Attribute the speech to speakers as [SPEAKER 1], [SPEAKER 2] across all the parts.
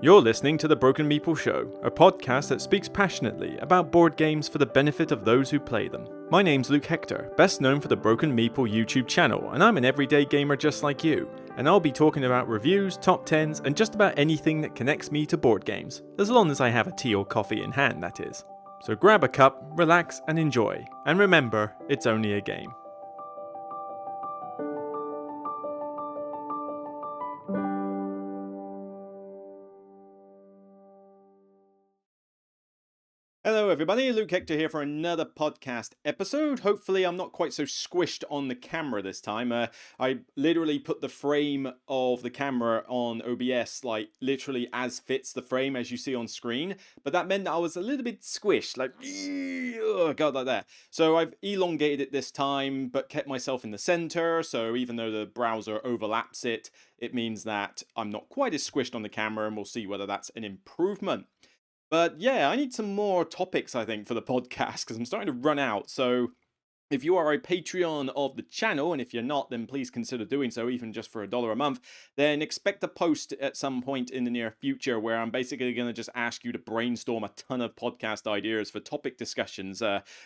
[SPEAKER 1] You're listening to The Broken Meeple Show, a podcast that speaks passionately about board games for the benefit of those who play them. My name's Luke Hector, best known for the Broken Meeple YouTube channel, and I'm an everyday gamer just like you. And I'll be talking about reviews, top 10s, and just about anything that connects me to board games, as long as I have a tea or coffee in hand, that is. So grab a cup, relax, and enjoy. And remember, it's only a game. Hello everybody, Luke Hector here for another podcast episode. Hopefully I'm not quite so squished on the camera this time. I literally put the frame of the camera on OBS, like literally as fits the frame as you see on screen. But that meant that I was a little bit squished, like, oh god, like that. So I've elongated it this time, but kept myself in the center. So even though the browser overlaps it, it means that I'm not quite as squished on the camera, and we'll see whether that's an improvement. But yeah, I need some more topics, I think, for the podcast because I'm starting to run out. So if you are a Patreon of the channel, and if you're not, then please consider doing so, even just for $1 a month, then expect a post at some point in the near future where I'm basically going to just ask you to brainstorm a ton of podcast ideas for topic discussions,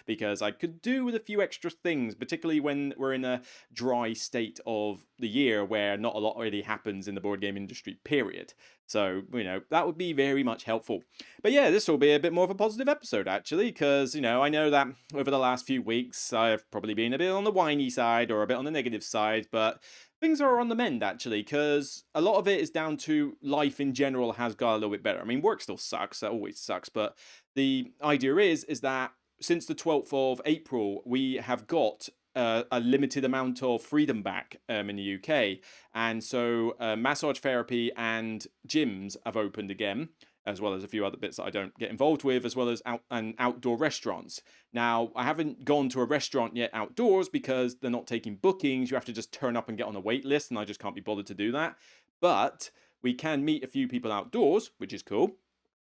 [SPEAKER 1] because I could do with a few extra things, particularly when we're in a dry state of the year where not a lot really happens in the board game industry, period. So, that would be very much helpful. But yeah, this will be a bit more of a positive episode, actually, because, I know that over the last few weeks, I've probably been a bit on the whiny side or a bit on the negative side, but things are on the mend, actually, because a lot of it is down to life in general has got a little bit better. I mean, work still sucks, that always sucks, but the idea is that since the 12th of April, we have got a limited amount of freedom back in the UK. And so massage therapy and gyms have opened again, as well as a few other bits that I don't get involved with, as well as outdoor restaurants. Now, I haven't gone to a restaurant yet outdoors because they're not taking bookings. You have to just turn up and get on a wait list, and I just can't be bothered to do that. But we can meet a few people outdoors, which is cool.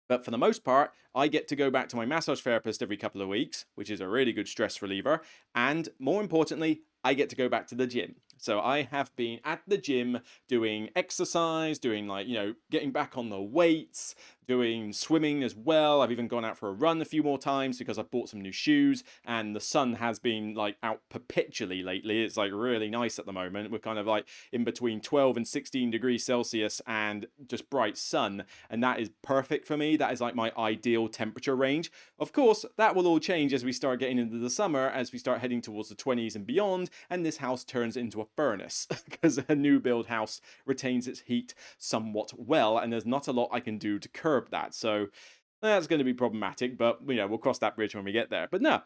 [SPEAKER 1] But for the most part, I get to go back to my massage therapist every couple of weeks, which is a really good stress reliever. And more importantly, I get to go back to the gym. So I have been at the gym doing exercise, doing getting back on the weights, doing swimming as well. I've even gone out for a run a few more times because I've bought some new shoes, and the sun has been out perpetually lately. It's really nice at the moment. We're kind of in between 12 and 16 degrees Celsius and just bright sun, and that is perfect for me. That is my ideal temperature range. Of course, that will all change as we start getting into the summer, as we start heading towards the 20s and beyond, and this house turns into a furnace because a new build house retains its heat somewhat well, and there's not a lot I can do to curb that. So that's going to be problematic, but we'll cross that bridge when we get there. But no,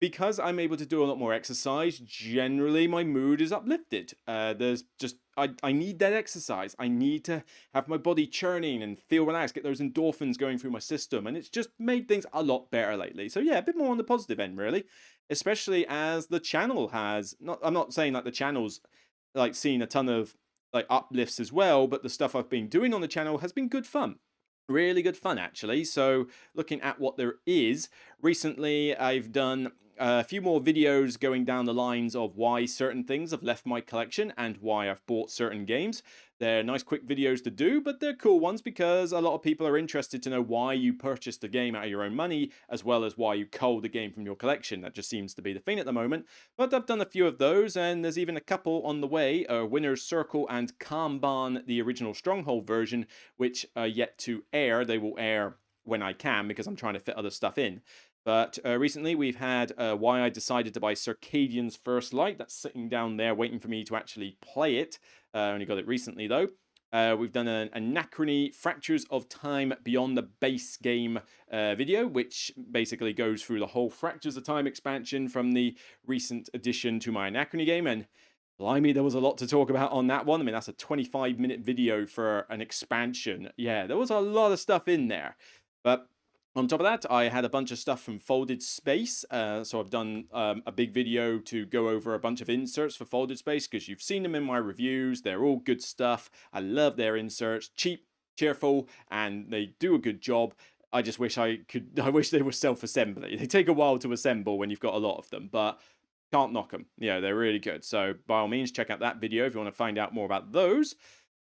[SPEAKER 1] because I'm able to do a lot more exercise, generally my mood is uplifted. There's just I need that exercise. I need to have my body churning and feel relaxed, get those endorphins going through my system, and it's just made things a lot better lately. So yeah, a bit more on the positive end, really. Especially as the channel has I'm not saying the channel's seen a ton of uplifts as well, but the stuff I've been doing on the channel has been good fun. Really good fun, actually. So looking at what there is, recently I've done a few more videos going down the lines of why certain things have left my collection and why I've bought certain games. They're nice quick videos to do, but they're cool ones because a lot of people are interested to know why you purchased a game out of your own money, as well as why you culled a game from your collection. That just seems to be the thing at the moment. But I've done a few of those, and there's even a couple on the way, Winner's Circle and Kanban, the original Stronghold version, which are yet to air. They will air when I can because I'm trying to fit other stuff in. But recently we've had why I decided to buy Circadian's First Light. That's sitting down there waiting for me to actually play it. Only got it recently though. We've done an Anachrony Fractures of Time Beyond the Base Game video, which basically goes through the whole Fractures of Time expansion from the recent addition to my Anachrony game. And blimey, there was a lot to talk about on that one. I mean, that's a 25-minute video for an expansion. Yeah, there was a lot of stuff in there. But on top of that, I had a bunch of stuff from Folded Space. So I've done a big video to go over a bunch of inserts for Folded Space because you've seen them in my reviews. They're all good stuff. I love their inserts. Cheap, cheerful, and they do a good job. I just wish I wish they were self-assembly. They take a while to assemble when you've got a lot of them, but can't knock them. Yeah, they're really good. So by all means, check out that video if you want to find out more about those.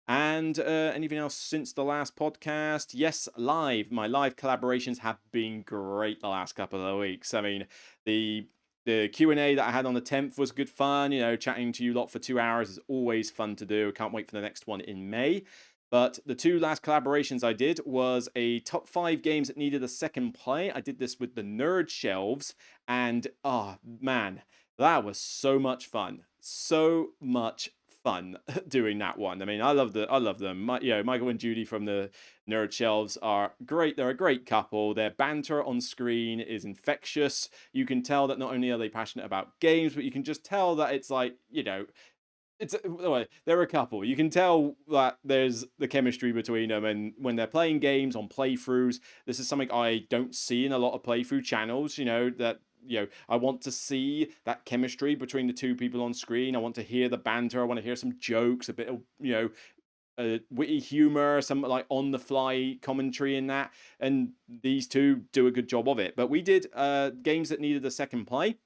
[SPEAKER 1] And anything else since the last podcast? Yes, live. My live collaborations have been great the last couple of weeks. I mean, the the Q&A that I had on the 10th was good fun. You know, chatting to you lot for 2 hours is always fun to do. Can't wait for the next one in May. But the two last collaborations I did was a top 5 games that needed a second play. I did this with the Nerd Shelves, and oh man, that was so much fun. So much fun doing that one. I mean, I love them. Michael and Judy from the Nerd Shelves are great. They're a great couple. Their banter on screen is infectious. You can tell that not only are they passionate about games, but you can just tell that it's like, it's well, they're a couple. You can tell that there's the chemistry between them, and when they're playing games on playthroughs, this is something I don't see in a lot of playthrough channels. I want to see that chemistry between the two people on screen. I want to hear the banter. I want to hear some jokes, a bit of witty humor, some like on the fly commentary in that, and these two do a good job of it. But we did games that needed a second play.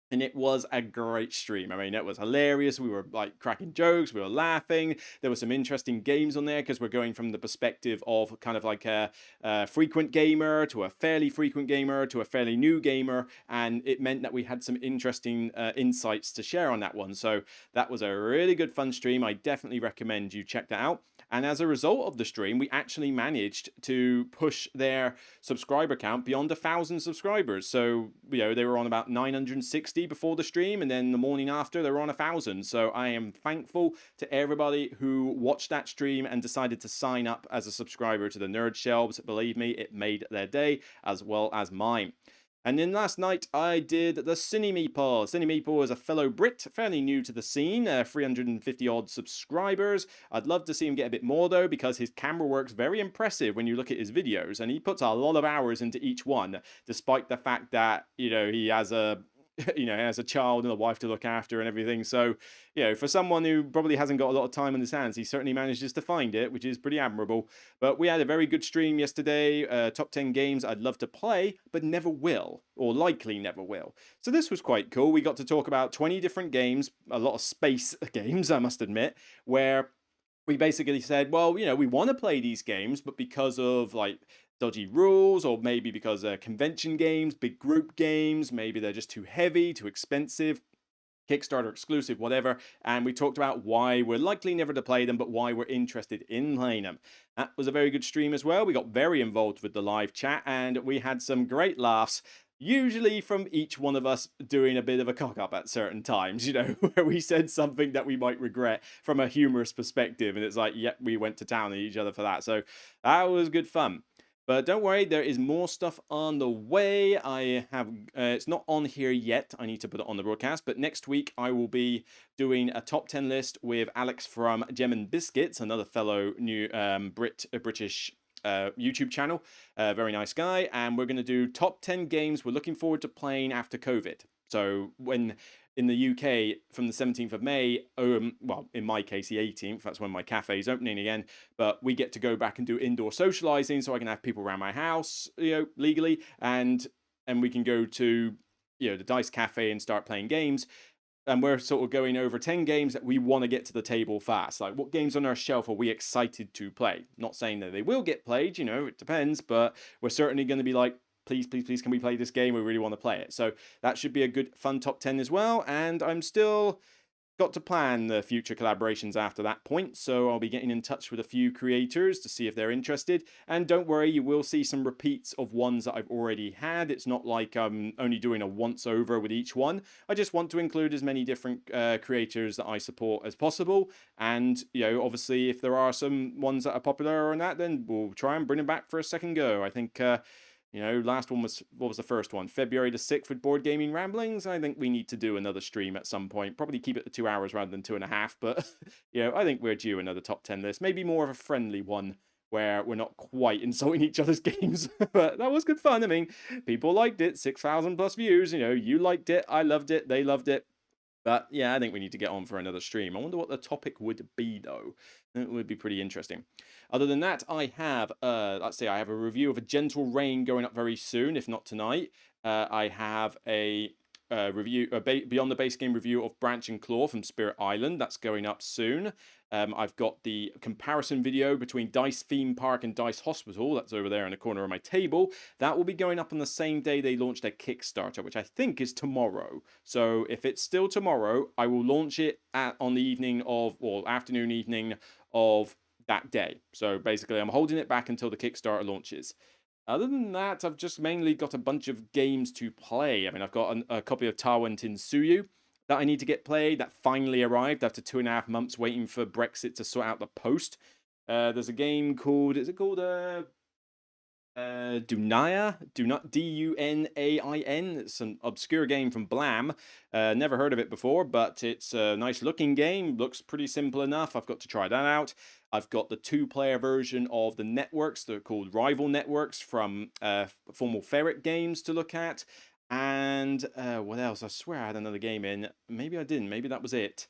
[SPEAKER 1] And it was a great stream. I mean, it was hilarious. We were like cracking jokes. We were laughing. There were some interesting games on there because we're going from the perspective of kind of like a frequent gamer to a fairly frequent gamer to a fairly new gamer. And it meant that we had some interesting insights to share on that one. So that was a really good fun stream. I definitely recommend you check that out. And as a result of the stream, we actually managed to push their subscriber count beyond 1,000 subscribers. So, they were on about 960 before the stream, and then the morning after, they were on 1,000. So I am thankful to everybody who watched that stream and decided to sign up as a subscriber to the Nerd Shelves. Believe me, it made their day as well as mine. And then last night I did the Cine Meeple. Cine Meeple is a fellow Brit, fairly new to the scene, 350 odd subscribers. I'd love to see him get a bit more though, because his camera work's very impressive when you look at his videos, and he puts a lot of hours into each one, despite the fact that, he has a has a child and a wife to look after and everything. So, for someone who probably hasn't got a lot of time on his hands, he certainly manages to find it, which is pretty admirable. But we had a very good stream yesterday. Top 10 games I'd love to play, but never will, or likely never will. So this was quite cool. We got to talk about 20 different games, a lot of space games, I must admit, where we basically said, well, we want to play these games, but because of like dodgy rules, or maybe because they're convention games, big group games, maybe they're just too heavy, too expensive, Kickstarter exclusive, whatever. And we talked about why we're likely never to play them, but why we're interested in playing them. That was a very good stream as well. We got very involved with the live chat, and we had some great laughs. Usually from each one of us doing a bit of a cock up at certain times, where we said something that we might regret from a humorous perspective. And it's like, yep, we went to town on each other for that. So that was good fun. But don't worry, there is more stuff on the way. I have, it's not on here yet. I need to put it on the broadcast. But next week, I will be doing a top 10 list with Alex from Gem and Biscuits, another fellow new British YouTube channel. Very nice guy. And we're going to do top 10 games we're looking forward to playing after COVID. So when in the UK from the 17th of May, well, in my case, the 18th, that's when my cafe is opening again, but we get to go back and do indoor socializing, so I can have people around my house, legally, and we can go to, the Dice Cafe and start playing games. And we're sort of going over 10 games that we want to get to the table fast. Like, what games on our shelf are we excited to play? Not saying that they will get played, it depends, but we're certainly going to be like, please, please, please, can we play this game? We really want to play it. So that should be a good, fun top 10 as well. And I'm still got to plan the future collaborations after that point, so I'll be getting in touch with a few creators to see if they're interested. And don't worry, you will see some repeats of ones that I've already had. It's not like I'm only doing a once over with each one. I just want to include as many different creators that I support as possible. And, obviously, if there are some ones that are popular on that, then we'll try and bring them back for a second go. I think last one was, what was the first one? February the 6th with Board Gaming Ramblings. I think we need to do another stream at some point. Probably keep it to 2 hours rather than 2.5. But, I think we're due another top 10 list. Maybe more of a friendly one where we're not quite insulting each other's games. But that was good fun. I mean, people liked it. 6,000 plus views. You liked it. I loved it. They loved it. But yeah, I think we need to get on for another stream. I wonder what the topic would be, though. It would be pretty interesting. Other than that, I have, let's see, I have a review of A Gentle Rain going up very soon, if not tonight. I have a review, Beyond the Base Game review of Branch and Claw from Spirit Island. That's going up soon. I've got the comparison video between Dice Theme Park and Dice Hospital. That's over there in the corner of my table. That will be going up on the same day they launch their Kickstarter, which I think is tomorrow. So if it's still tomorrow, I will launch it on the evening of, or afternoon, evening of that day. So basically, I'm holding it back until the Kickstarter launches. Other than that, I've just mainly got a bunch of games to play. I mean, I've got a copy of Taiwan Tinsuyu that I need to get played. That finally arrived after 2.5 months waiting for Brexit to sort out the post. There's a game called, is it called Dunain? Dunain. It's an obscure game from Blam. Never heard of it before, but it's a nice looking game. Looks pretty simple enough. I've got to try that out. I've got the 2-player version of the networks. They're called Rival Networks from Formal Ferret Games to look at. And what else? I swear I had another game in. Maybe I didn't. Maybe that was it.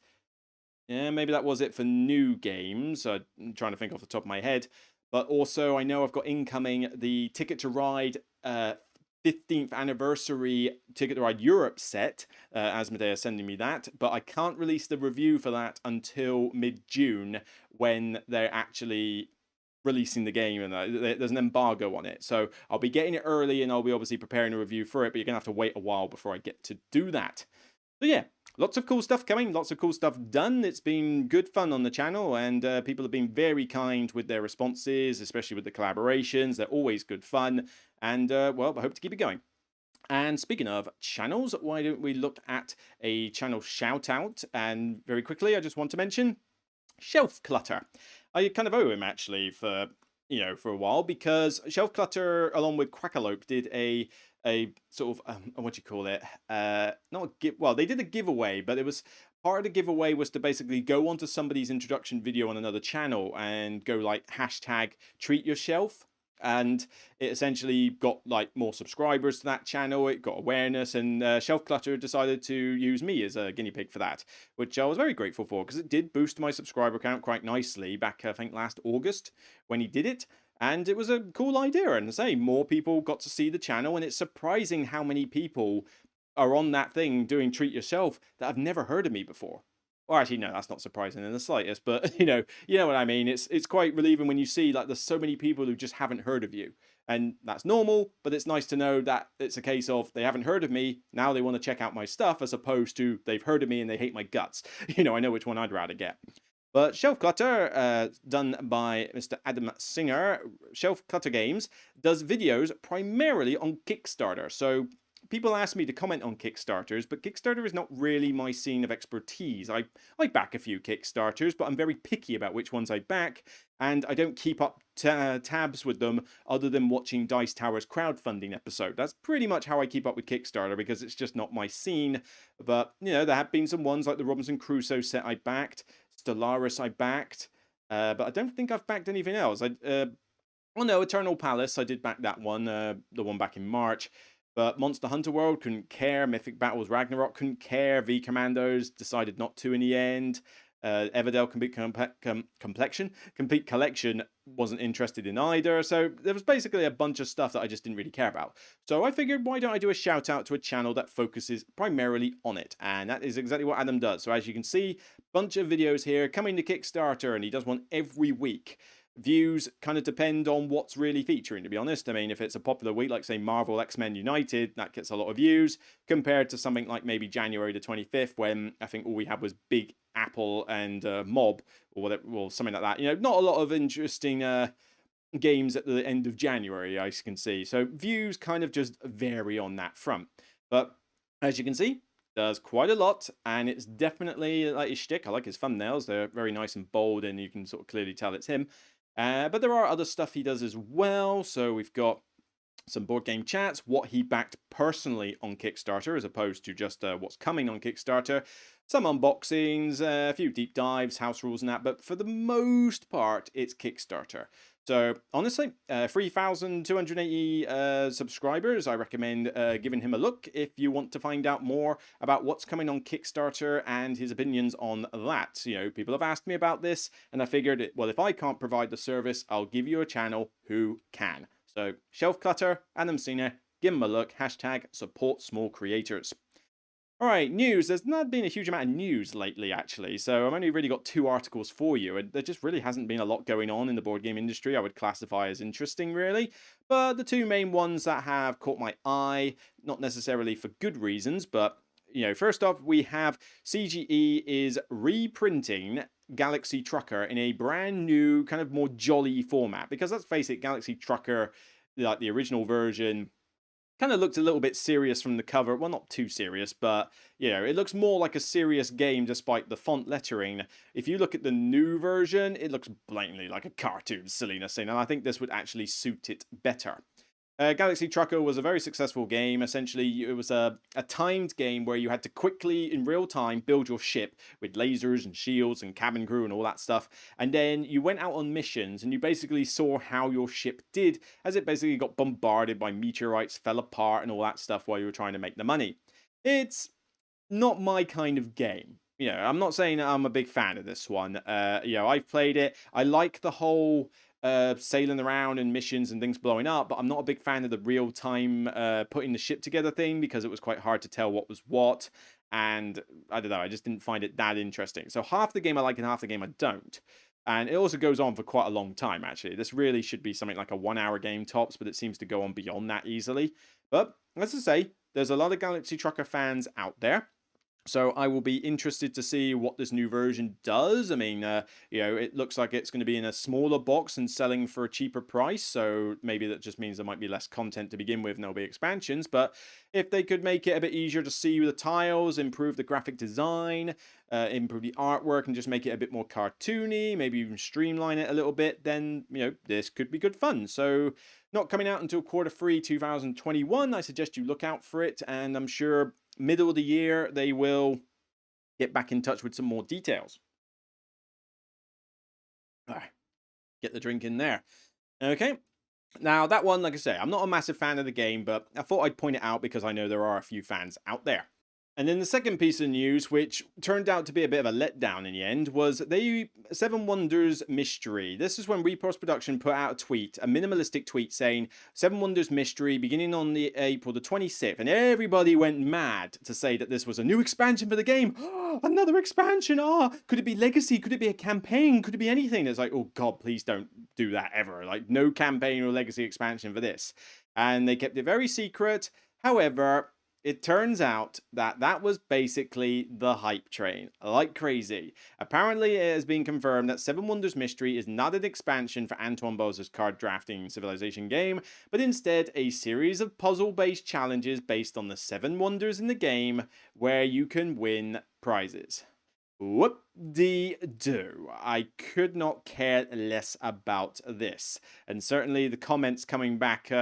[SPEAKER 1] Yeah, maybe that was it for new games. I'm trying to think off the top of my head. But also, I know I've got incoming the Ticket to Ride 15th anniversary Ticket to Ride Europe set. Asmodee is sending me that. But I can't release the review for that until mid-June when they're actually releasing the game, and there's an embargo on it. So I'll be getting it early, and I'll be obviously preparing a review for it, but you're going to have to wait a while before I get to do that. So yeah, lots of cool stuff coming, lots of cool stuff done. It's been good fun on the channel, and people have been very kind with their responses, especially with the collaborations. They're always good fun, and well, I hope to keep it going. And speaking of channels, why don't we look at a channel shout out? And very quickly, I just want to mention Shelf Clutter. I kind of owe him actually for for a while, because Shelf Clutter along with Quackalope did a sort of what do you call it? Not a give. Well, they did a giveaway, but it was part of the giveaway was to basically go onto somebody's introduction video on another channel and go like hashtag treat your shelf. And it essentially got like more subscribers to that channel. It got awareness, and Shelf Clutter decided to use me as a guinea pig for that, which I was very grateful for, because it did boost my subscriber count quite nicely back, I think, last August when he did it. And it was a cool idea, and I say more people got to see the channel, and it's surprising how many people are on that thing doing treat yourself that have never heard of me before. Or actually, no, that's not surprising in the slightest. But you know what I mean. It's quite relieving when you see like there's so many people who just haven't heard of you, and that's normal. But it's nice to know that it's a case of they haven't heard of me, now they want to check out my stuff, as opposed to they've heard of me and they hate my guts. I know which one I'd rather get. But Shelf Clutter, done by Mr. Adam Singer, Shelf Clutter Games, does videos primarily on Kickstarter. So people ask me to comment on Kickstarters, but Kickstarter is not really my scene of expertise. I back a few Kickstarters, but I'm very picky about which ones I back, and I don't keep up tabs with them other than watching Dice Tower's crowdfunding episode. That's pretty much how I keep up with Kickstarter, because it's just not my scene. But, there have been some ones like the Robinson Crusoe set I backed, Stellaris I backed, but I don't think I've backed anything else. Oh no, Eternal Palace, I did back that one, the one back in March. But Monster Hunter World couldn't care. Mythic Battles Ragnarok couldn't care. V Commandos decided not to in the end. Everdell Complete Collection wasn't interested in either. So there was basically a bunch of stuff that I just didn't really care about. So I figured, why don't I do a shout out to a channel that focuses primarily on it? And that is exactly what Adam does. So as you can see, bunch of videos here coming to Kickstarter, and he does one every week. Views kind of depend on what's really featuring, to be honest. I mean, if it's a popular week, like say Marvel X-Men United, that gets a lot of views, compared to something like maybe January the 25th, when I think all we had was Big Apple and Mob, or whatever, or something like that. Not a lot of interesting games at the end of January, I can see. So views kind of just vary on that front. But as you can see, does quite a lot, and it's definitely like his shtick. I like his thumbnails. They're very nice and bold, and you can sort of clearly tell it's him. But there are other stuff he does as well. So we've got some board game chats, what he backed personally on Kickstarter, as opposed to just what's coming on Kickstarter. Some unboxings, a few deep dives, house rules and that, but for the most part, it's Kickstarter. So honestly, 3,280 subscribers. I recommend giving him a look if you want to find out more about what's coming on Kickstarter and his opinions on that. People have asked me about this, and I figured, well, if I can't provide the service, I'll give you a channel who can. So Shelf Clutter, Adam Singer, give him a look. Hashtag support small creators. All right, news. There's not been a huge amount of news lately, actually. So I've only really got two articles for you. And there just really hasn't been a lot going on in the board game industry I would classify as interesting, really. But the two main ones that have caught my eye, not necessarily for good reasons, but first off, we have CGE is reprinting Galaxy Trucker in a brand new, kind of more jolly format. Because let's face it, Galaxy Trucker, like the original version, kind of looked a little bit serious from the cover. Well, not too serious, but it looks more like a serious game despite the font lettering. If you look at the new version, it looks blatantly like a cartoon silliness scene, and I think this would actually suit it better. Galaxy Trucker was a very successful game. Essentially, it was a timed game where you had to quickly, in real time, build your ship with lasers and shields and cabin crew and all that stuff. And then you went out on missions and you basically saw how your ship did as it basically got bombarded by meteorites, fell apart, and all that stuff while you were trying to make the money. It's not my kind of game. I'm not saying that I'm a big fan of this one. I've played it. I like the whole sailing around and missions and things blowing up, but I'm not a big fan of the real time putting the ship together thing because it was quite hard to tell what was what. And I don't know, I just didn't find it that interesting. So half the game I like and half the game I don't. And it also goes on for quite a long time, actually. This really should be something like a 1 hour game tops, but it seems to go on beyond that easily. But as I say, there's a lot of Galaxy Trucker fans out there. So I will be interested to see what this new version does. I mean, it looks like it's going to be in a smaller box and selling for a cheaper price. So maybe that just means there might be less content to begin with and there'll be expansions. But if they could make it a bit easier to see with the tiles, improve the graphic design, improve the artwork, and just make it a bit more cartoony, maybe even streamline it a little bit, then, this could be good fun. So not coming out until Q3 2021. I suggest you look out for it. And I'm sure middle of the year, they will get back in touch with some more details. Get the drink in there. Okay. Now, that one, like I say, I'm not a massive fan of the game, but I thought I'd point it out because I know there are a few fans out there. And then the second piece of news, which turned out to be a bit of a letdown in the end, was the Seven Wonders Mystery. This is when Repos Production put out a tweet, a minimalistic tweet saying, Seven Wonders Mystery beginning on the April the 26th. And everybody went mad to say that this was a new expansion for the game. Another expansion! Could it be Legacy? Could it be a campaign? Could it be anything? It's like, oh God, please don't do that ever. Like, no campaign or Legacy expansion for this. And they kept it very secret. However, it turns out that that was basically the hype train, like crazy. Apparently, it has been confirmed that Seven Wonders Mystery is not an expansion for Antoine Boz's card drafting civilization game, but instead a series of puzzle-based challenges based on the Seven Wonders in the game, where you can win prizes. Whoop-de-doo. I could not care less about this. And certainly the comments coming back,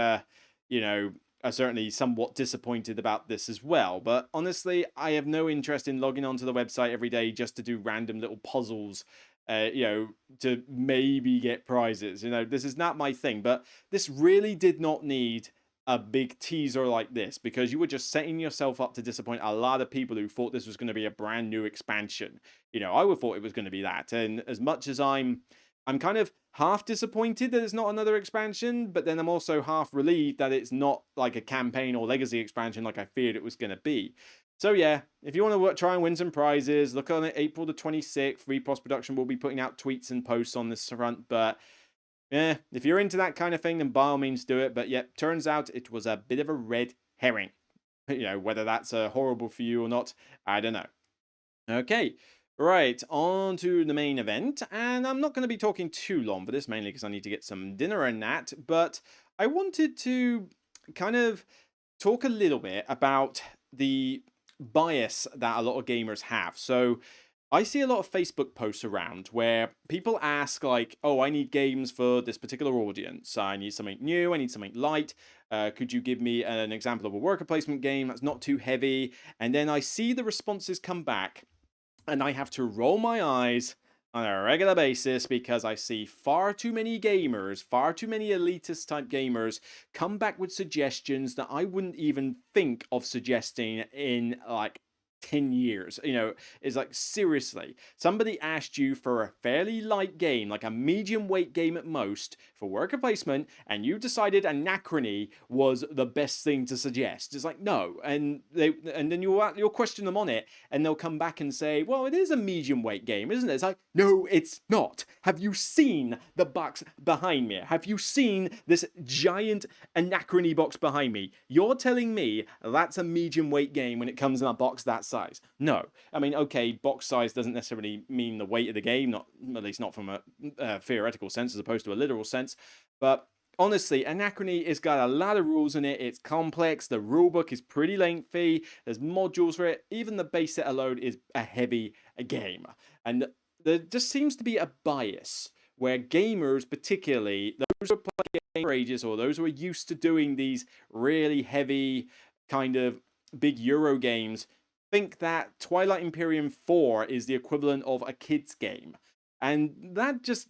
[SPEAKER 1] are certainly somewhat disappointed about this as well. But honestly, I have no interest in logging onto the website every day just to do random little puzzles, to maybe get prizes. This is not my thing. But this really did not need a big teaser like this, because you were just setting yourself up to disappoint a lot of people who thought this was going to be a brand new expansion. I would thought it was going to be that. And as much as I'm kind of half disappointed that it's not another expansion, but then I'm also half relieved that it's not like a campaign or legacy expansion like I feared it was going to be. So yeah, if you want to try and win some prizes, look on it April the 26th. Repos Production will be putting out tweets and posts on this front, but if you're into that kind of thing, then by all means do it. But yeah, turns out it was a bit of a red herring. Whether that's horrible for you or not, I don't know. Okay. Right, on to the main event, and I'm not going to be talking too long for this, mainly because I need to get some dinner and that, but I wanted to kind of talk a little bit about the bias that a lot of gamers have. So I see a lot of Facebook posts around where people ask like, oh, I need games for this particular audience. I need something new. I need something light. Could you give me an example of a worker placement game that's not too heavy? And then I see the responses come back, and I have to roll my eyes on a regular basis because I see far too many gamers, far too many elitist type gamers come back with suggestions that I wouldn't even think of suggesting in like 10 years. It's like, seriously, somebody asked you for a fairly light game, like a medium weight game at most, for worker placement, and you decided Anachrony was the best thing to suggest. It's like, no. And then you'll question them on it, and they'll come back and say, well, it is a medium weight game, isn't it? It's like, no, it's not. Have you seen the box behind me? Have you seen this giant Anachrony box behind me? You're telling me that's a medium weight game when it comes in a box that size? No. I mean, okay, box size doesn't necessarily mean the weight of the game, not at least not from a theoretical sense as opposed to a literal sense. But honestly, Anachrony has got a lot of rules in it. It's complex. The rulebook is pretty lengthy. There's modules for it. Even the base set alone is a heavy game. And there just seems to be a bias where gamers, particularly those who play games for ages or those who are used to doing these really heavy kind of big Euro games, think that Twilight Imperium 4 is the equivalent of a kid's game. And that just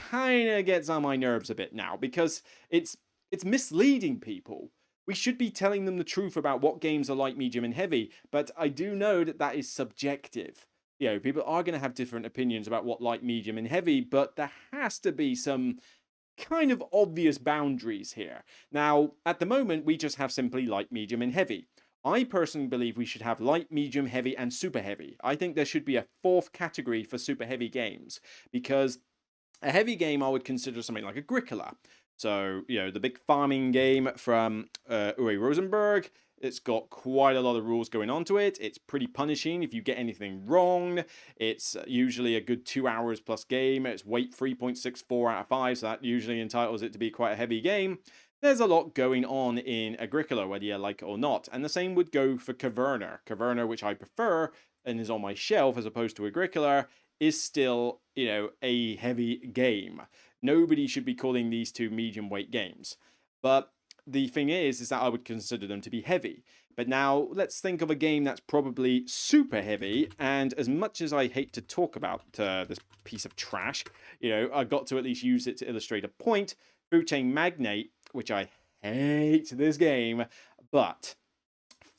[SPEAKER 1] kind of gets on my nerves a bit now, because it's misleading people. We should be telling them the truth about what games are light, medium, and heavy, but I do know that that is subjective. People are going to have different opinions about what light, medium, and heavy, but there has to be some kind of obvious boundaries here. Now, at the moment, we just have simply light, medium, and heavy. I personally believe we should have light, medium, heavy, and super heavy. I think there should be a fourth category for super heavy games, because a heavy game I would consider something like Agricola. So, the big farming game from Uwe Rosenberg. It's got quite a lot of rules going on to it. It's pretty punishing if you get anything wrong. It's usually a good 2 hours plus game. It's weight 3.64 out of 5, so that usually entitles it to be quite a heavy game. There's a lot going on in Agricola, whether you like it or not. And the same would go for Caverna. Caverna, which I prefer and is on my shelf as opposed to Agricola, is still, a heavy game. Nobody should be calling these two medium weight games. But the thing is that I would consider them to be heavy. But now let's think of a game that's probably super heavy. And as much as I hate to talk about this piece of trash, I've got to at least use it to illustrate a point. Food Chain Magnate, which I hate this game, but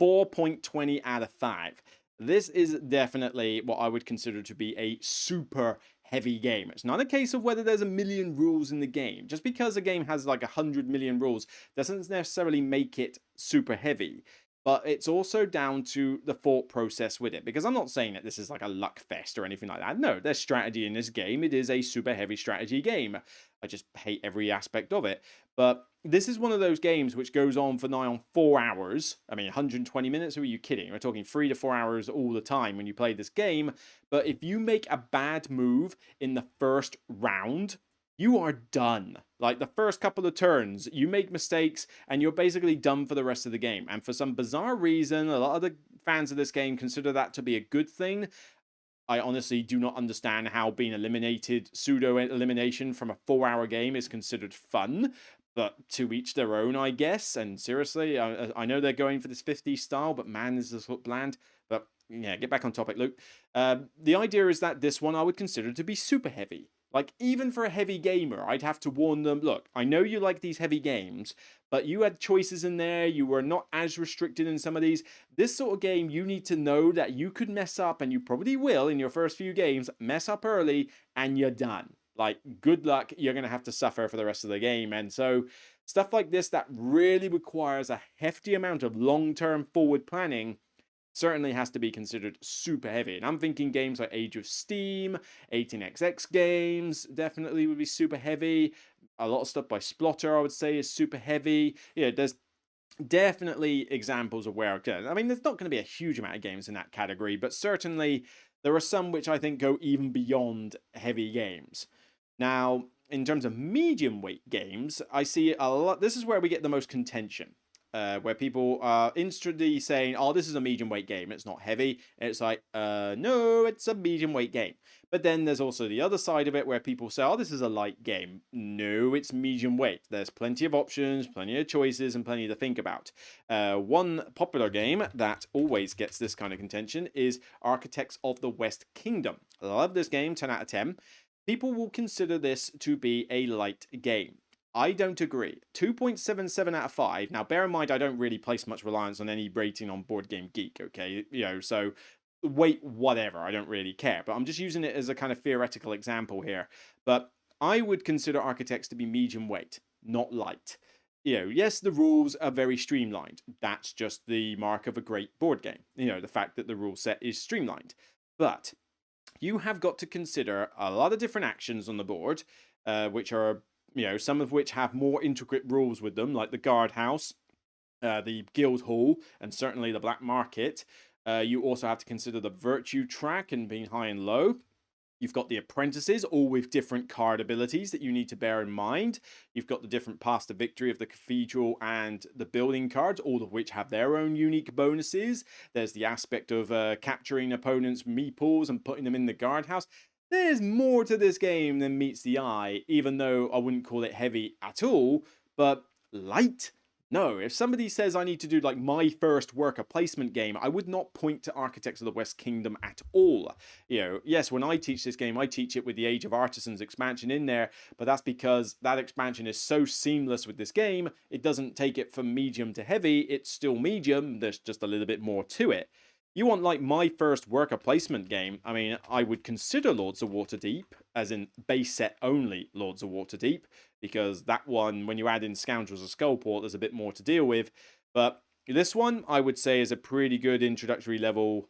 [SPEAKER 1] 4.20 out of 5. This is definitely what I would consider to be a super heavy game. It's not a case of whether there's a million rules in the game. Just because a game has like 100 million rules doesn't necessarily make it super heavy. But it's also down to the thought process with it. Because I'm not saying that this is like a luck fest or anything like that. No, there's strategy in this game. It is a super heavy strategy game. I just hate every aspect of it. But this is one of those games which goes on for nigh on 4 hours. I mean, 120 minutes? Who are you kidding? We're talking 3 to 4 hours all the time when you play this game. But if you make a bad move in the first round, you are done. Like, the first couple of turns, you make mistakes and you're basically done for the rest of the game. And for some bizarre reason, a lot of the fans of this game consider that to be a good thing. I honestly do not understand how being eliminated, pseudo-elimination from a 4-hour game is considered fun. But to each their own, I guess. And seriously, I know they're going for this 50s style, but man, this is bland. But yeah, get back on topic, Luke. The idea is that this one I would consider to be super heavy. Like, even for a heavy gamer, I'd have to warn them, look, I know you like these heavy games, but you had choices in there. You were not as restricted in some of these. This sort of game, you need to know that you could mess up, and you probably will in your first few games, mess up early, and you're done. Like, good luck, you're going to have to suffer for the rest of the game. And so, stuff like this that really requires a hefty amount of long-term forward planning certainly has to be considered super heavy. And I'm thinking games like Age of Steam, 18xx games definitely would be super heavy. A lot of stuff by Splotter, I would say, is super heavy. There's definitely examples of where, I mean, there's not going to be a huge amount of games in that category, but certainly there are some which I think go even beyond heavy games. Now, in terms of medium weight games, I see a lot. This is where we get the most contention. Where people are instantly saying, oh, this is a medium weight game, it's not heavy. And it's like, no, it's a medium weight game. But then there's also the other side of it where people say, oh, this is a light game. No, it's medium weight. There's plenty of options, plenty of choices, and plenty to think about. One popular game that always gets this kind of contention is Architects of the West Kingdom. I love this game, 10 out of 10. People will consider this to be a light game. I don't agree. 2.77 out of 5. Now, bear in mind, I don't really place much reliance on any rating on BoardGameGeek, okay? So weight, whatever, I don't really care. But I'm just using it as a kind of theoretical example here. But I would consider Architects to be medium weight, not light. Yes, the rules are very streamlined. That's just the mark of a great board game. The fact that the rule set is streamlined. But you have got to consider a lot of different actions on the board, which are, some of which have more intricate rules with them, like the guardhouse, the guild hall, and certainly the black market. You also have to consider the virtue track and being high and low. You've got the apprentices, all with different card abilities that you need to bear in mind. You've got the different paths to victory of the cathedral and the building cards, all of which have their own unique bonuses. There's the aspect of capturing opponents' meeples and putting them in the guardhouse. There's more to this game than meets the eye, even though I wouldn't call it heavy at all, but light? No, if somebody says I need to do like my first worker placement game, I would not point to Architects of the West Kingdom at all. Yes, when I teach this game, I teach it with the Age of Artisans expansion in there, but that's because that expansion is so seamless with this game, it doesn't take it from medium to heavy, it's still medium, there's just a little bit more to it. You want like my first worker placement game, I mean, I would consider Lords of Waterdeep, as in base set only Lords of Waterdeep, because that one, when you add in Scoundrels of Skullport, there's a bit more to deal with. But this one, I would say, is a pretty good introductory level,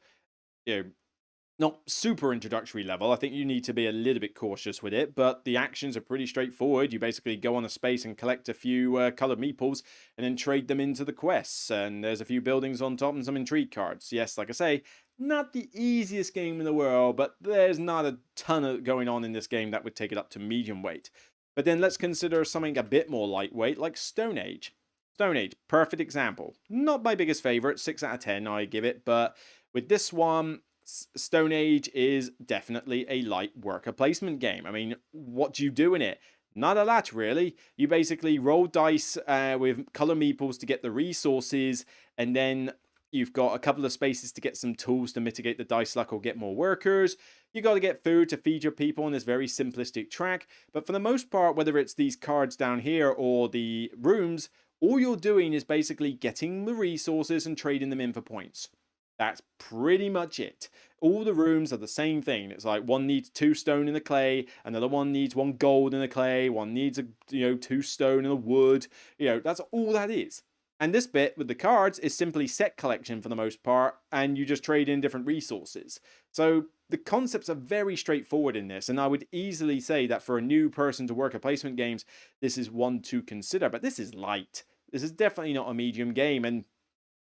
[SPEAKER 1] not super introductory level. I think you need to be a little bit cautious with it, but the actions are pretty straightforward. You basically go on a space and collect a few coloured meeples and then trade them into the quests. And there's a few buildings on top and some intrigue cards. Yes, like I say, not the easiest game in the world, but there's not a ton of going on in this game that would take it up to medium weight. But then let's consider something a bit more lightweight, like Stone Age. Stone Age, perfect example. Not my biggest favourite, 6 out of 10 I give it, but with this one, Stone Age is definitely a light worker placement game. I mean, what do you do in it? Not a lot, really. You basically roll dice with colour meeples to get the resources, and then you've got a couple of spaces to get some tools to mitigate the dice luck or get more workers. You got to get food to feed your people on this very simplistic track. But for the most part, whether it's these cards down here or the rooms, all you're doing is basically getting the resources and trading them in for points. That's pretty much it. All the rooms are the same thing. It's like one needs 2 stone in the clay, another one needs 1 gold in the clay, one needs 2 stone in the wood. That's all that is. And this bit with the cards is simply set collection for the most part, and you just trade in different resources. So the concepts are very straightforward in this, and I would easily say that for a new person to worker placement games, this is one to consider. But this is light. This is definitely not a medium game, and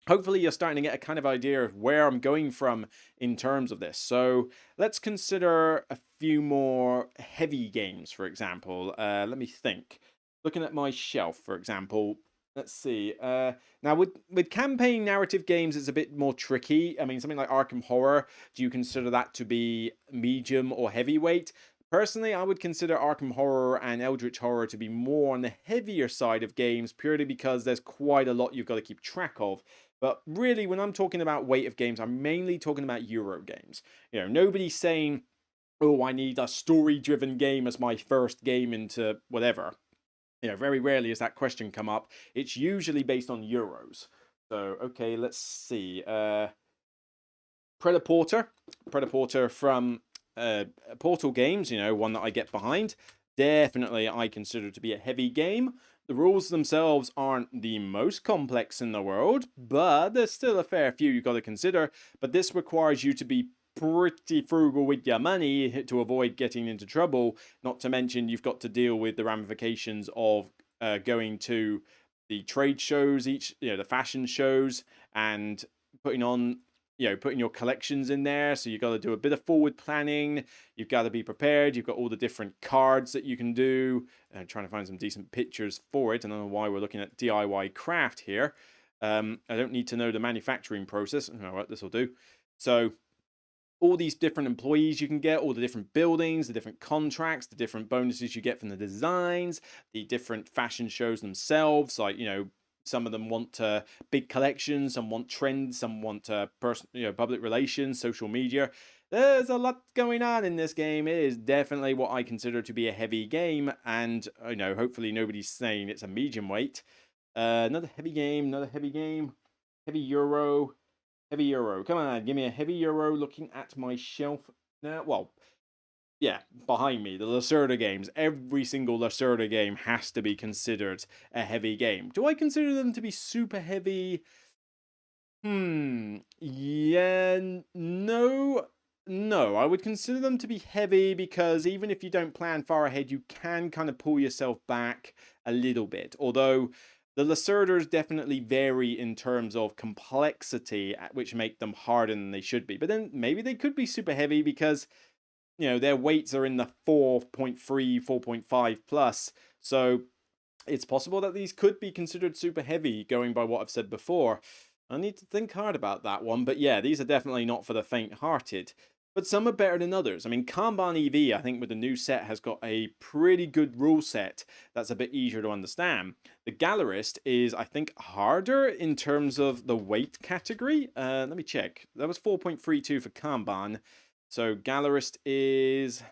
[SPEAKER 1] hopefully you're starting to get a kind of idea of where I'm going from in terms of this. So let's consider a few more heavy games, for example. Let me think. Looking at my shelf, for example, let's see. Now, with campaign narrative games, it's a bit more tricky. I mean, something like Arkham Horror, do you consider that to be medium or heavyweight? Personally, I would consider Arkham Horror and Eldritch Horror to be more on the heavier side of games, purely because there's quite a lot you've got to keep track of. But really, when I'm talking about weight of games, I'm mainly talking about Euro games. Nobody's saying, oh, I need a story-driven game as my first game into whatever. Very rarely has that question come up. It's usually based on Euros. So, okay, let's see. Predaporter from Portal Games, one that I get behind. Definitely I consider to be a heavy game. The rules themselves aren't the most complex in the world, but there's still a fair few you've got to consider. But this requires you to be pretty frugal with your money to avoid getting into trouble. Not to mention you've got to deal with the ramifications of going to the trade shows, the fashion shows, and putting your collections in there. So you've got to do a bit of forward planning. You've got to be prepared. You've got all the different cards that you can do. I'm trying to find some decent pictures for it. I don't know why we're looking at DIY craft here. I don't need to know the manufacturing process. All right, this will do. So all these different employees you can get, all the different buildings, the different contracts, the different bonuses you get from the designs, the different fashion shows themselves, like, some of them want big collections, some want trends, some want public relations, social media. There's a lot going on in this game. It is definitely what I consider to be a heavy game, and hopefully nobody's saying it's a medium weight. Another heavy game, heavy Euro. Heavy Euro. Come on, give me a heavy Euro looking at my shelf now. Well, yeah, behind me, the Lacerda games. Every single Lacerda game has to be considered a heavy game. Do I consider them to be super heavy? Yeah, no. No, I would consider them to be heavy because even if you don't plan far ahead, you can kind of pull yourself back a little bit. Although the Lacerders definitely vary in terms of complexity, which make them harder than they should be. But then maybe they could be super heavy because, their weights are in the 4.3, 4.5 plus. So it's possible that these could be considered super heavy, going by what I've said before. I need to think hard about that one, but yeah, these are definitely not for the faint-hearted. But some are better than others. I mean, Kanban EV, I think with the new set, has got a pretty good rule set that's a bit easier to understand. The Gallerist is, I think, harder in terms of the weight category. Let me check. That was 4.32 for Kanban. So Gallerist is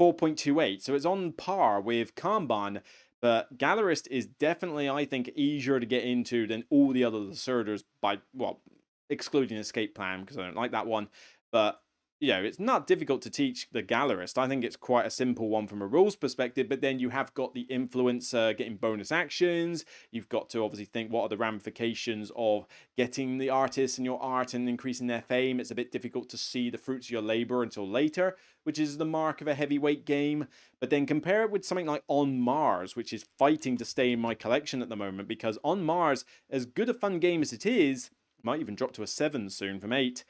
[SPEAKER 1] 4.28. So it's on par with Kanban. But Gallerist is definitely, I think, easier to get into than all the other Lacerders by, well, excluding Escape Plan, because I don't like that one. But, it's not difficult to teach the Gallerist. I think it's quite a simple one from a rules perspective, but then you have got the influencer getting bonus actions. You've got to obviously think what are the ramifications of getting the artists in your art and increasing their fame. It's a bit difficult to see the fruits of your labor until later, which is the mark of a heavyweight game. But then compare it with something like On Mars, which is fighting to stay in my collection at the moment, because On Mars, as good a fun game as it is, might even drop to a 7 soon from 8,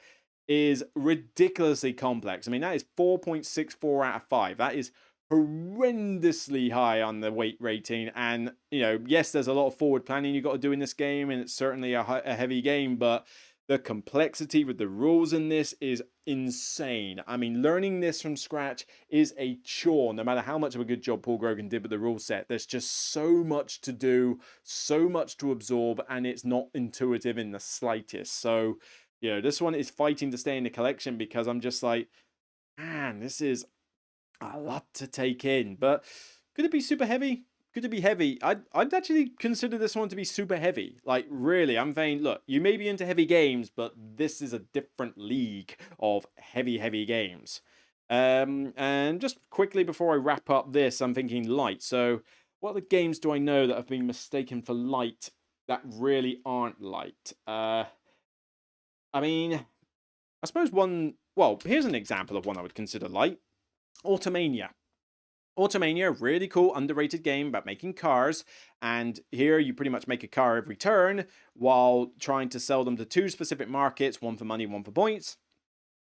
[SPEAKER 1] is ridiculously complex. I mean, that is 4.64 out of 5. That is horrendously high on the weight rating. And, yes, there's a lot of forward planning you've got to do in this game, and it's certainly a heavy game, but the complexity with the rules in this is insane. I mean, learning this from scratch is a chore, no matter how much of a good job Paul Grogan did with the rule set. There's just so much to do, so much to absorb, and it's not intuitive in the slightest. So, this one is fighting to stay in the collection because I'm just like, man, this is a lot to take in. But could it be super heavy? Could it be heavy? I'd actually consider this one to be super heavy. Like, really, I'm saying, look, you may be into heavy games, but this is a different league of heavy games. And just quickly before I wrap up this, I'm thinking light. So, what other games do I know that have been mistaken for light that really aren't light? I mean, I suppose one. Well, here's an example of one I would consider light. Automania. Automania, really cool, underrated game about making cars. And here you pretty much make a car every turn while trying to sell them to 2 specific markets, one for money, one for points.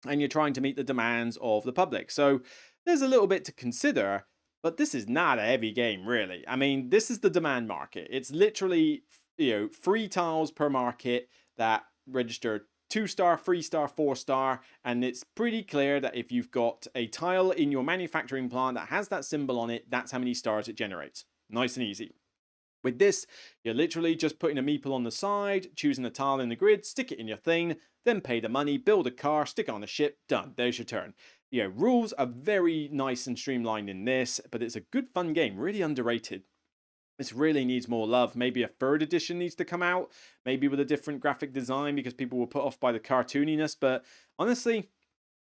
[SPEAKER 1] And you're trying to meet the demands of the public. So there's a little bit to consider, but this is not a heavy game, really. I mean, this is the demand market. It's literally, 3 tiles per market that register 2-star, 3-star, 4-star, and it's pretty clear that if you've got a tile in your manufacturing plant that has that symbol on it, that's how many stars it generates. Nice and easy. With this, you're literally just putting a meeple on the side, choosing a tile in the grid, stick it in your thing, then pay the money, build a car, stick it on a ship, done. There's your turn. Rules are very nice and streamlined in this, but it's a good fun game, really underrated. This really needs more love. Maybe a 3rd edition needs to come out, maybe with a different graphic design because people were put off by the cartooniness. But honestly,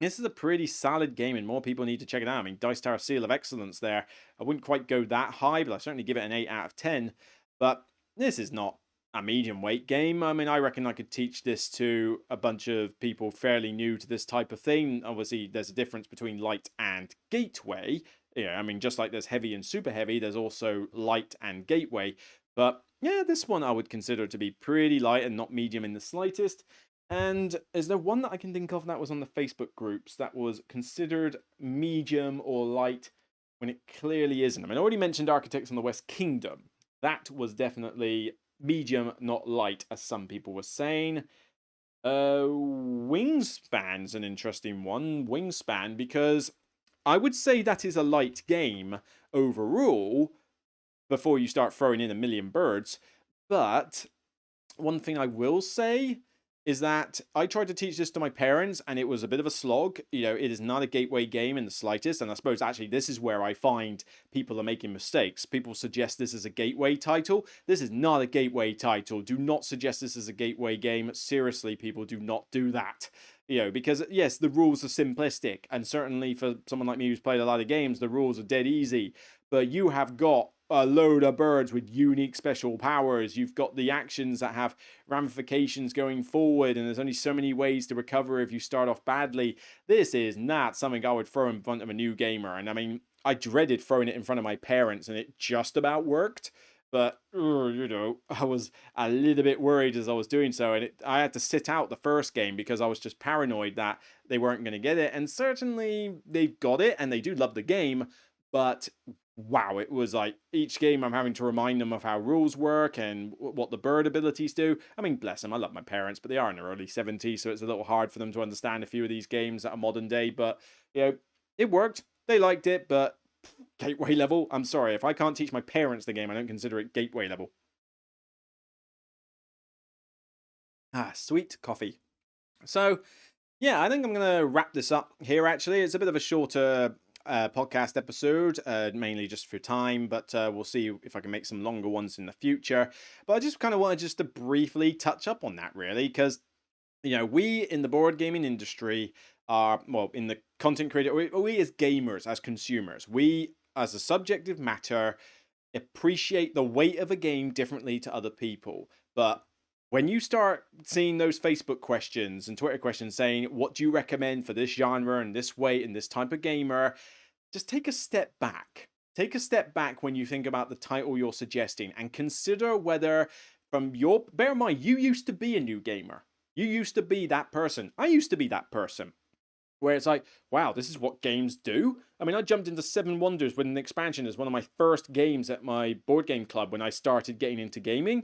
[SPEAKER 1] this is a pretty solid game and more people need to check it out. I mean, Dice Tower Seal of Excellence there. I wouldn't quite go that high, but I certainly give it an 8 out of 10. But this is not a medium weight game. I mean, I reckon I could teach this to a bunch of people fairly new to this type of thing. Obviously, there's a difference between light and gateway. I mean, just like there's heavy and super heavy, there's also light and gateway. But yeah, this one I would consider to be pretty light and not medium in the slightest. And is there one that I can think of that was on the Facebook groups that was considered medium or light when it clearly isn't? I mean, I already mentioned Architects on the West Kingdom. That was definitely medium, not light, as some people were saying. Wingspan's an interesting one. Wingspan, because I would say that is a light game overall before you start throwing in a million birds. But one thing I will say is that I tried to teach this to my parents and it was a bit of a slog. It is not a gateway game in the slightest. And I suppose actually this is where I find people are making mistakes. People suggest this is a gateway title. This is not a gateway title. Do not suggest this is a gateway game. Seriously, people, do not do that. Because yes, the rules are simplistic. And certainly for someone like me who's played a lot of games, the rules are dead easy. But you have got a load of birds with unique special powers. You've got the actions that have ramifications going forward, and there's only so many ways to recover if you start off badly. This is not something I would throw in front of a new gamer. And I mean, I dreaded throwing it in front of my parents, and it just about worked. But, I was a little bit worried as I was doing so. And I had to sit out the first game because I was just paranoid that they weren't going to get it. And certainly they've got it, and they do love the game. But wow, it was like each game I'm having to remind them of how rules work and what the bird abilities do. I mean, bless them, I love my parents, but they are in their early 70s, so it's a little hard for them to understand a few of these games that are modern day. But, it worked. They liked it, but gateway level? I'm sorry, if I can't teach my parents the game, I don't consider it gateway level. Ah, sweet coffee. So, yeah, I think I'm going to wrap this up here, actually. It's a bit of a shorter podcast episode, mainly just for time, but we'll see if I can make some longer ones in the future. But I just kind of wanted just to briefly touch up on that, really, because we in the board gaming industry are, well, in the content creator, we as gamers, as consumers, we as a subjective matter appreciate the weight of a game differently to other people. But when you start seeing those Facebook questions and Twitter questions saying, what do you recommend for this genre and this weight and this type of gamer? Just take a step back. Take a step back when you think about the title you're suggesting and consider whether, bear in mind, you used to be a new gamer. You used to be that person. I used to be that person. Where it's like, wow, this is what games do. I mean, I jumped into Seven Wonders with an expansion as one of my first games at my board game club when I started getting into gaming.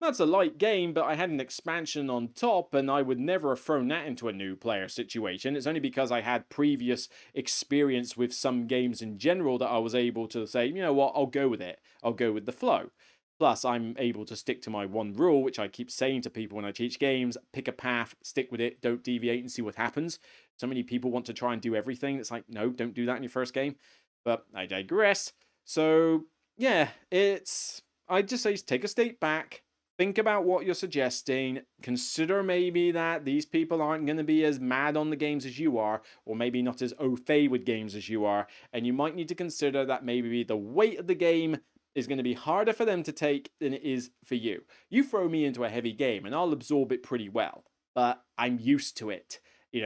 [SPEAKER 1] That's a light game, but I had an expansion on top, and I would never have thrown that into a new player situation. It's only because I had previous experience with some games in general that I was able to say, you know what, I'll go with it. I'll go with the flow. Plus, I'm able to stick to my one rule, which I keep saying to people when I teach games: pick a path, stick with it, don't deviate, and see what happens. So many people want to try and do everything. It's like, no, don't do that in your first game. But I digress. So, yeah, I just say take a step back, think about what you're suggesting, consider maybe that these people aren't going to be as mad on the games as you are, or maybe not as au fait with games as you are, and you might need to consider that maybe the weight of the game is going to be harder for them to take than it is for you. You throw me into a heavy game and I'll absorb it pretty well, but I'm used to it.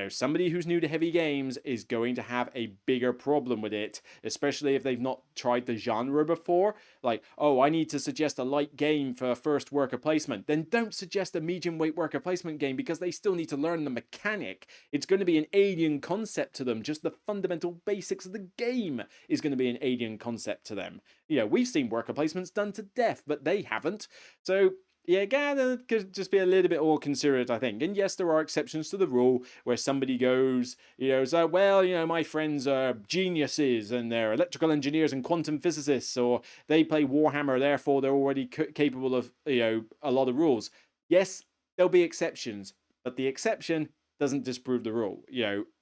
[SPEAKER 1] Somebody who's new to heavy games is going to have a bigger problem with it, especially if they've not tried the genre before. Like, oh, I need to suggest a light game for first worker placement. Then don't suggest a medium weight worker placement game because they still need to learn the mechanic. It's going to be an alien concept to them. Just the fundamental basics of the game is going to be an alien concept to them. We've seen worker placements done to death, but they haven't. So yeah, again, could just be a little bit more considerate, I think. And yes, there are exceptions to the rule where somebody goes, so, well, my friends are geniuses and they're electrical engineers and quantum physicists, or they play Warhammer, therefore they're already capable of, a lot of rules. Yes, there'll be exceptions, but the exception doesn't disprove the rule.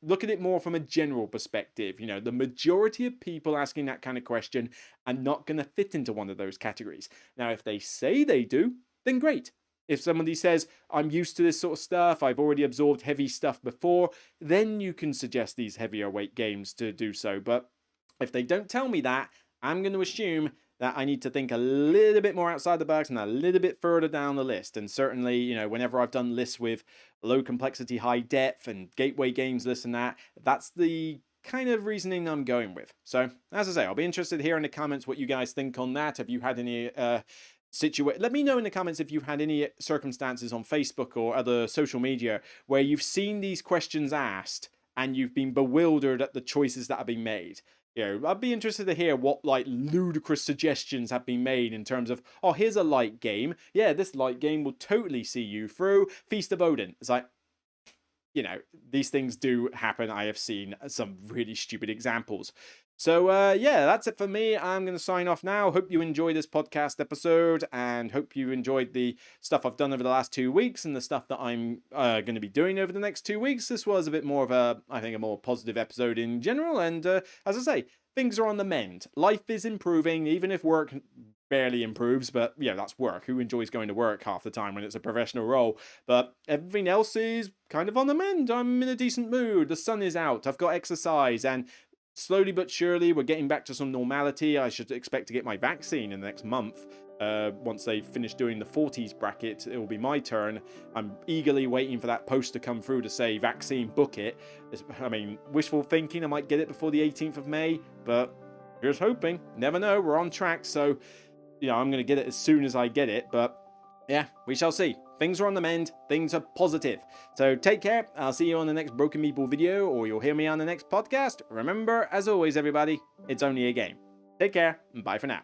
[SPEAKER 1] Look at it more from a general perspective. The majority of people asking that kind of question are not going to fit into one of those categories. Now, if they say they do, then great. If somebody says, I'm used to this sort of stuff, I've already absorbed heavy stuff before, then you can suggest these heavier weight games to do so. But if they don't tell me that, I'm going to assume that I need to think a little bit more outside the box and a little bit further down the list. And certainly, whenever I've done lists with low complexity, high depth, and gateway games, this and that, that's the kind of reasoning I'm going with. So, as I say, I'll be interested to hear in the comments what you guys think on that. Have you had any let me know in the comments if you've had any circumstances on Facebook or other social media where you've seen these questions asked and you've been bewildered at the choices that have been made. I'd be interested to hear what ludicrous suggestions have been made in terms of, oh, here's a light game. Yeah, this light game will totally see you through. Feast of Odin. It's like, these things do happen. I have seen some really stupid examples. So, yeah, that's it for me. I'm going to sign off now. Hope you enjoyed this podcast episode and hope you enjoyed the stuff I've done over the last 2 weeks and the stuff that I'm going to be doing over the next 2 weeks. This was a bit more of I think, a more positive episode in general. And as I say, things are on the mend. Life is improving, even if work barely improves. But, yeah, that's work. Who enjoys going to work half the time when it's a professional role? But everything else is kind of on the mend. I'm in a decent mood. The sun is out. I've got exercise and slowly but surely, we're getting back to some normality. I should expect to get my vaccine in the next month. Once they finish doing the 40s bracket, it will be my turn. I'm eagerly waiting for that post to come through to say vaccine, book it. I mean, wishful thinking, I might get it before the 18th of May, but here's hoping. Never know, we're on track, so, I'm going to get it as soon as I get it, but yeah, we shall see. Things are on the mend, things are positive. So take care, I'll see you on the next Broken Meeple video, or you'll hear me on the next podcast. Remember, as always everybody, it's only a game. Take care, and bye for now.